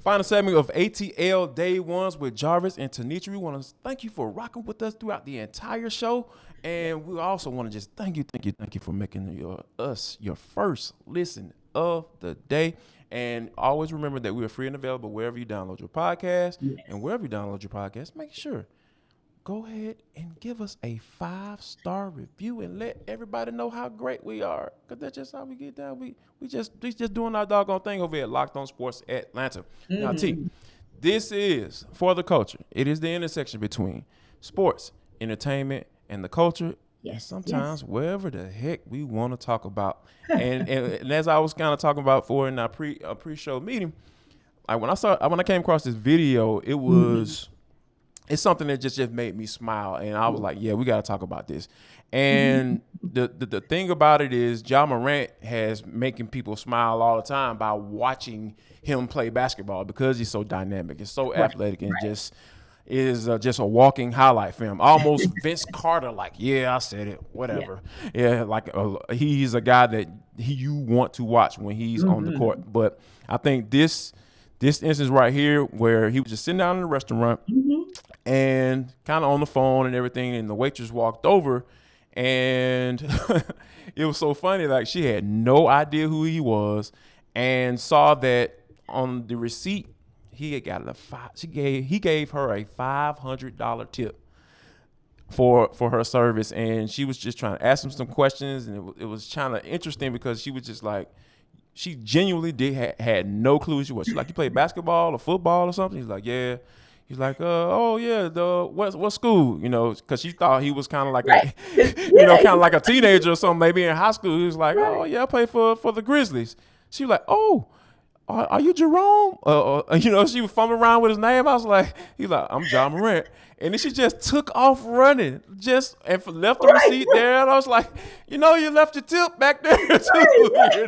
Final segment of ATL Day Ones with Jarvis and Tenitra. We want to thank you for rocking with us throughout the entire show. And we also want to just thank you for making us your first listen of the day. And always remember that we are free and available wherever you download your podcast. And Yes. wherever you download your podcast, make sure go ahead and give us a 5-star review and let everybody know how great we are. Cause that's just how we get down. We just doing our doggone thing over here at Locked On Sports Atlanta. Now, T, Hmm. this is for the culture. It is the intersection between sports, entertainment, and the culture. And Yes. Yes. sometimes wherever the heck we want to talk about. And as I was kind of talking about for in our pre-show meeting, like when I came across this video, Hmm. it's something that just made me smile, and I was like, yeah, we got to talk about this. And the thing about it is, Ja Morant has making people smile all the time by watching him play basketball because he's so dynamic and so Right. athletic and Right. just a walking highlight film, almost Vince Carter. Like, yeah, I said it, Yeah. whatever. Yeah, like he's a guy that you want to watch when he's on the Hmm. court. But I think this instance right here, where he was just sitting down in a restaurant Hmm. and kind of on the phone and everything, and the waitress walked over, and it was so funny. Like, she had no idea who he was, and saw that on the receipt he had got he gave her a $500 tip for her service, and she was just trying to ask him some questions, and it was kind of interesting because she was just like, she genuinely had no clue who she was. She's like, you play basketball or football or something? He's like, yeah. He's like, oh yeah, what school? You know, because she thought he was kind of like Right. a, 'Cause, kind yeah. of like a teenager or something, maybe in high school. He was like, oh Right. yeah, I play for the Grizzlies. She was like, oh, are you Jerome? She was fumbling around with his name. I was like, he's like, I'm Ja Morant. And then she just took off running, left the Right. receipt there. And I was like, you left your tip back there Right.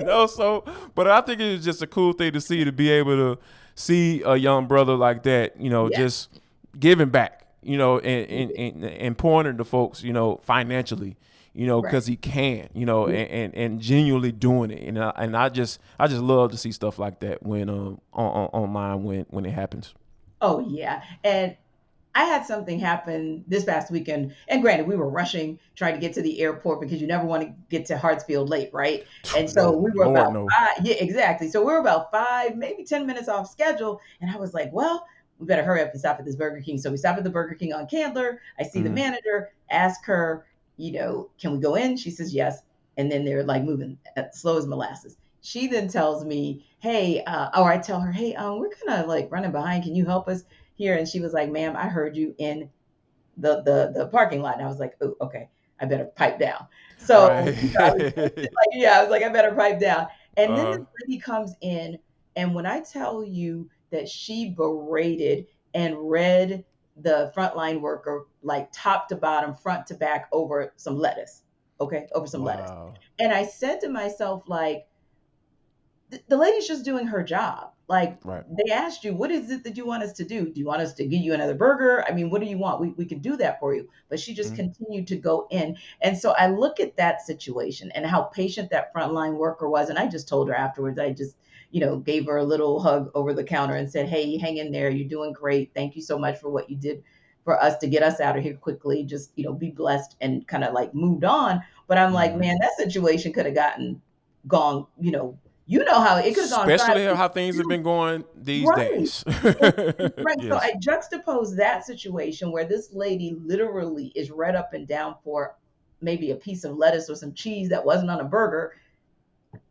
too, So, but I think it's just a cool thing to see, to be able to see a young brother like that, Yeah. just giving back, and pouring into folks, financially, Right. because he can, Yeah. and genuinely doing it, and I just love to see stuff like that when online when it happens. Oh yeah. And I had something happen this past weekend. And granted, we were rushing trying to get to the airport because you never want to get to Hartsfield late, right? And so No, we were Lord, about no. five. Yeah, exactly. So we were about 5, maybe 10 minutes off schedule. And I was like, well, we better hurry up and stop at this Burger King. So we stop at the Burger King on Candler. I see the Mm, manager, ask her, can we go in? She says yes. And then they're like moving slow as molasses. She then tells me, hey, or I tell her, hey, we're kind of like running behind. Can you help us here? And she was like, ma'am, I heard you in the parking lot. And I was like, oh, okay, I better pipe down. So, I was right. like, yeah, I was like, I better pipe down. And then uh, this lady comes in, and when I tell you that she berated and read the frontline worker like top to bottom, front to back over some lettuce, okay, over some lettuce. wow. And I said to myself, like, the lady's just doing her job. Like, Right. they asked you, what is it that you want us to do? Do you want us to give you another burger? I mean, what do you want? We can do that for you. But she just Mm, continued to go in. And so I look at that situation and how patient that frontline worker was. And I just told her afterwards, I just, gave her a little hug over the counter and said, hey, hang in there. You're doing great. Thank you so much for what you did for us to get us out of here quickly. Just, be blessed, and kind of like moved on. But I'm like, mhm. man, that situation could have gone, how it could have gone Especially sideways. how things have been going these Right. days. And right. So Yes. I juxtapose that situation where this lady literally is read up and down for maybe a piece of lettuce or some cheese that wasn't on a burger,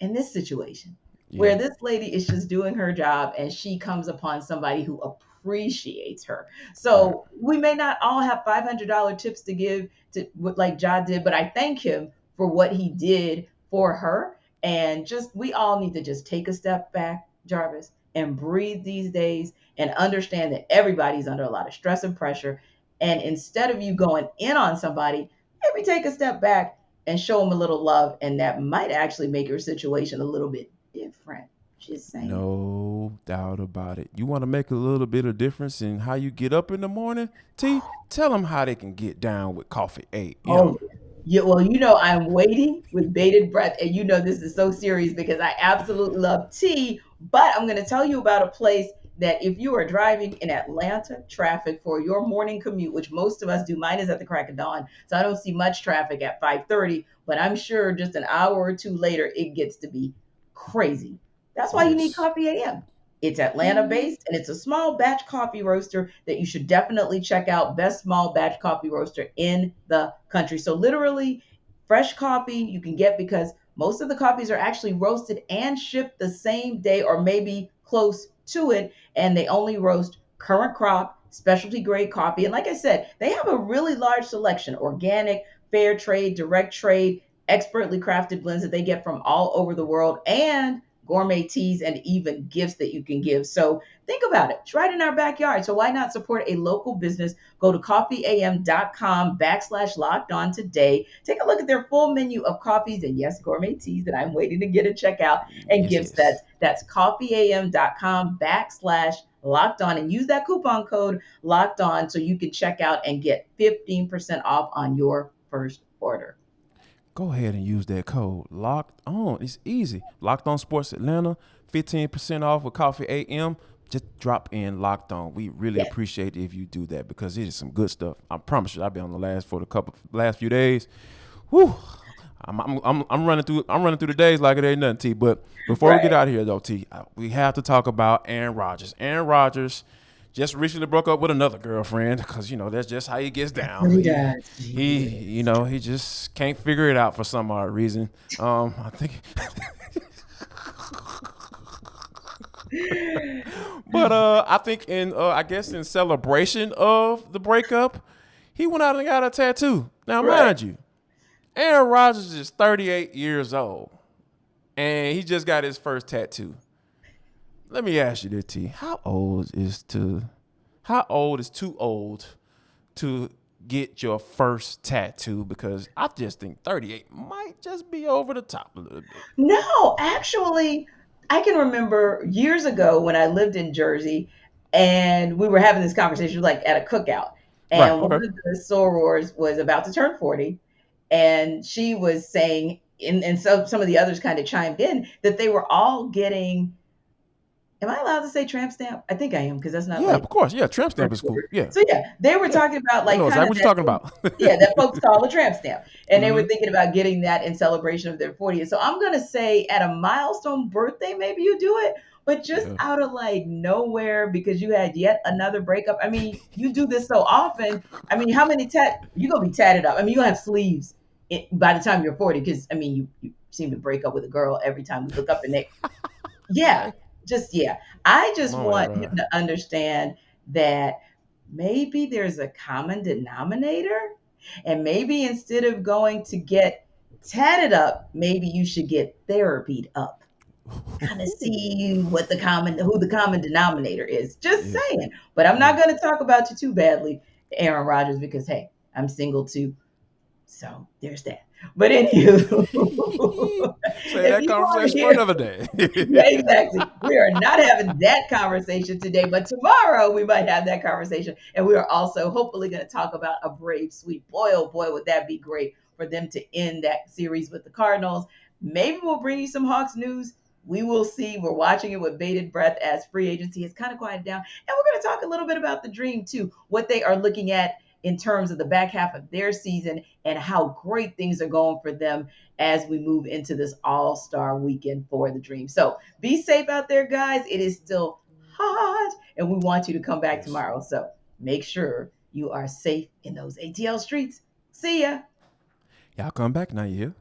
in this situation Yeah. where this lady is just doing her job and she comes upon somebody who appreciates her. Right. So we may not all have $500 tips to give to like Ja did, but I thank him for what he did for her. And just, we all need to just take a step back, Jarvis, and breathe these days and understand that everybody's under a lot of stress and pressure. And instead of you going in on somebody, maybe take a step back and show them a little love, and that might actually make your situation a little bit different. Just saying. No doubt about it. You want to make a little bit of difference in how you get up in the morning? T, tell them how they can get down with Coffee Oh, AM. yeah. Well, I'm waiting with bated breath, and this is so serious because I absolutely love tea. But I'm going to tell you about a place that if you are driving in Atlanta traffic for your morning commute, which most of us do, mine is at the crack of dawn, so I don't see much traffic at 5:30, but I'm sure just an hour or two later it gets to be crazy. That's why you need Yes. Coffee AM. It's Atlanta Ooh. based and it's a small batch coffee roaster that you should definitely check out. Best small batch coffee roaster in the country. So, literally, fresh coffee you can get because most of the coffees are actually roasted and shipped the same day or maybe close to it. And they only roast current crop, specialty grade coffee. And like I said, they have a really large selection: organic, fair trade, direct trade, expertly crafted blends that they get from all over the world, and gourmet teas and even gifts that you can give. So think about it. It's right in our backyard. So why not support a local business? Go to coffeeam.com/locked on today. Take a look at their full menu of coffees and, yes, gourmet teas that I'm waiting to get and check out, and Yes, gift yes. sets. That's coffeeam.com/locked on, and use that coupon code locked on so you can check out and get 15% off on your first order. Go ahead and use that code. Locked on. It's easy. Locked on Sports Atlanta. 15% off with Coffee AM. Just drop in Locked On. We really Yes. appreciate it if you do that because it is some good stuff. I promise you, I've been on the last few days. Whew. I'm running through the days like it ain't nothing, T. But before we get Right. out of here though, T, we have to talk about Aaron Rodgers. Aaron Rodgers just recently broke up with another girlfriend because that's just how he gets That's what down. he He does. he Yes. he just can't figure it out for some odd reason. I think, but I think in I guess in celebration of the breakup, he went out and got a tattoo. Now, Right. mind you, Aaron Rodgers is 38 years old, and he just got his first tattoo. Let me ask you this, T. How old is too old to get your first tattoo? Because I just think 38 might just be over the top a little bit. No, actually, I can remember years ago when I lived in Jersey and we were having this conversation like at a cookout. Right. And one Okay. of the sorors was about to turn 40. And she was saying, and so some of the others kind of chimed in, that they were all getting, am I allowed to say tramp stamp? I think I am because that's not Yeah, like of course. Yeah, tramp stamp first is cool. order. Yeah. So yeah, they were Yeah. talking about I like know kind exactly of what you're that talking about. yeah, that folks call a tramp stamp. And they were Hmm. thinking about getting that in celebration of their 40th. So I'm gonna say at a milestone birthday, maybe you do it, but just Yeah. out of like nowhere because you had yet another breakup. I mean, you do this so often. I mean, how many you gonna be tatted up? I mean, you gonna have sleeves by the time you're 40, because I mean you seem to break up with a girl every time we look up and they yeah, Okay. just yeah. I Come just on, want him Aaron. to understand that maybe there's a common denominator, and maybe instead of going to get tatted up, maybe you should get therapied up. Kind of see what who the common denominator is. Just Yes. saying. But I'm not Yes. going to talk about you too badly, Aaron Rodgers, because hey, I'm single too. So there's that. But anywho, Say if that you want to conversation for hear another day. yeah, exactly. We are not having that conversation today, but tomorrow we might have that conversation. And we are also hopefully going to talk about a brave sweep. Boy, oh boy, would that be great for them to end that series with the Cardinals. Maybe we'll bring you some Hawks news. We will see. We're watching it with bated breath as free agency has kind of quieted down. And we're going to talk a little bit about the Dream, too, what they are looking at in terms of the back half of their season and how great things are going for them as we move into this all-star weekend for the Dream. So be safe out there, guys. It is still hot, and we want you to come back Yes. tomorrow. So make sure you are safe in those ATL streets. See ya. Y'all come back now, you hear?